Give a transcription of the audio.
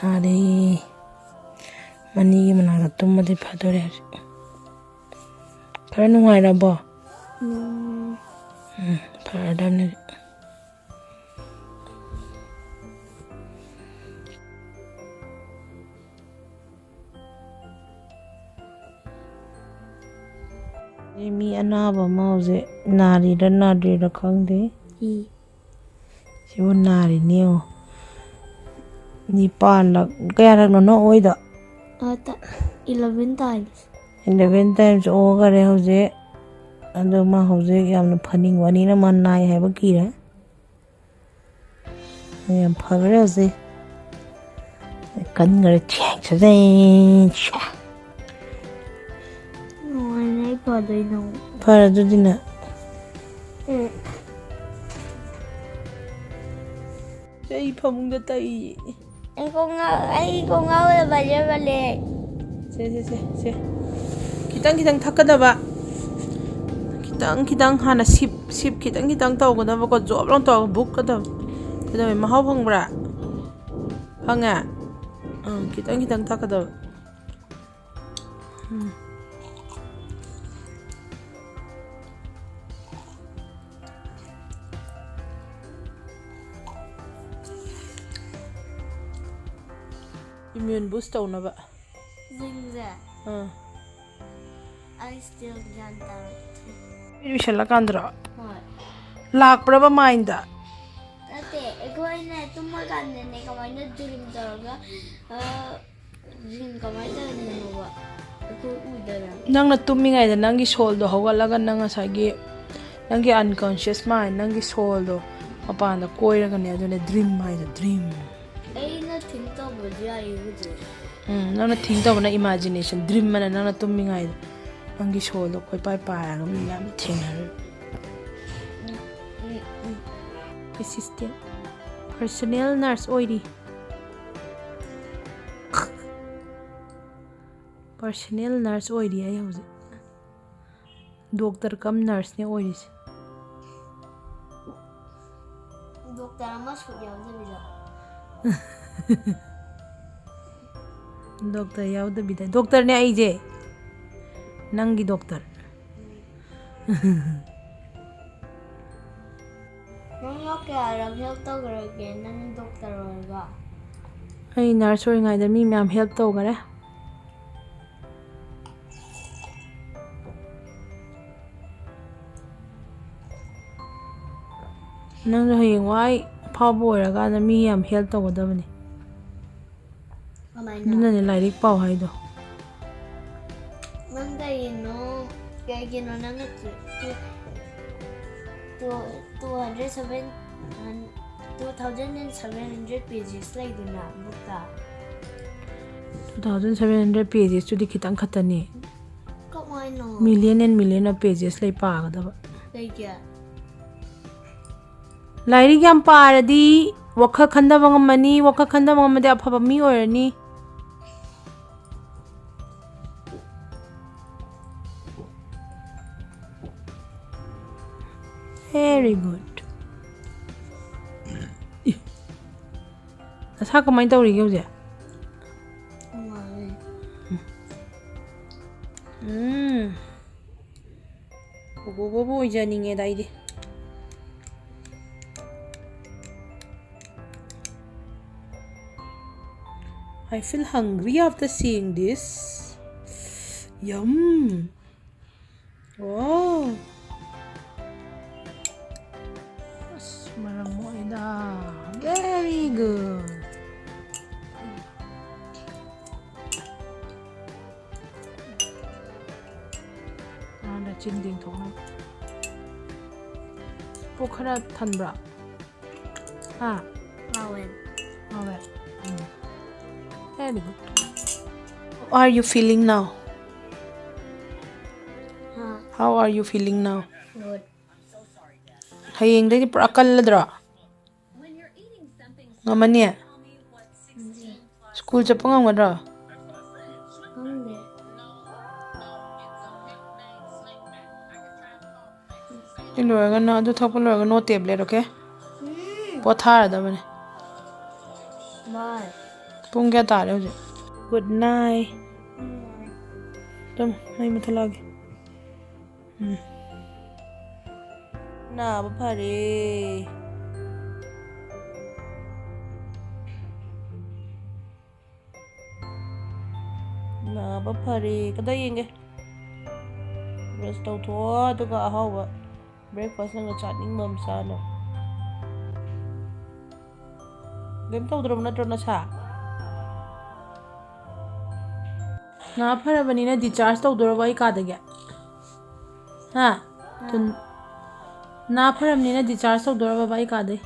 나리 많이 만나가 또 뭐지 파도래 그래 누가이라 봐 파담네 mi anaba mause nari da khangde si won nari niyo ni pala kaya no oida 11 times 11 times o gare hoje ando ma hoje yamna phaning wani na man nai hai ba kira yam phagre hoje kan gare chek chade cha no nei padai no para dudina Jai phamungda tai ai ko ngau bale se kitang thakadaba kitang hana sip kitang tawgadaba ko job long taw book kadab kadab mahau phangbra phanga kitang thakadaba immune boost tawnaba zingza I still can't Vishala kandra lakpraba minda ate egoina tumma kanne ne kamaina dream taraga dream kamaina ne ba ko udara nangna tummingai da nangi soul do hawalaga nanga sagi nangi unconscious mind nangi soul do mapanda koiraga ne adone dream mind dream aina think to bujya yuju nangna think to na imagination dream mana nangna tummingai nangi soul do koi pai ra mi yam thengna assistant personnel nurse oiri personnel nurse oiri ai hoje doctor kam nurse ne oiri doctor mas fudiam de bila doctor yauda bida doctor ne ai je nangi doctor nang kaya help to garage nang doctor orga ai nurse oi ngai da mi myam help to gare nang hayeng wai phawbo oiraga na mi yam help to godabani nuna ne lairik pau haido nang dai no kaya gino nang 2,700 pages like duna bukta 2,700 pages to di kitang khatani kamai no million and million of pages lai pa gadaba kaya lairik yam paradi wakha khanda bangamani wakha khanda bangamade aphaba mi oirani very good asa kamai tawri ge hoje bobo ijaninge daide I feel hungry after seeing this. Yum. Wow. Marang mo ida. Very good. Ada chinding thong na. Pokhara thanbra. Awen. Very good. How are you feeling now? How are you feeling now? Good. Hayeng dai pura kalladra. Ngamani. School chappa ngamdra. Iloraga na adu thapun loraga no tablet okay? Pothara da bane. Bye. Pung kya tare ho. Good night. Tum, may mathalagi. Na ba pare. Na ba pare. Kada yenge. Brush tau tho to ga hawa. Breakfast na chatting mom sa no. Game tau drum na tro na sa. Na phara bani na discharge tau dro bai ka da ge. Ha. Tun na phara ni na discharge tau dro bai ka de.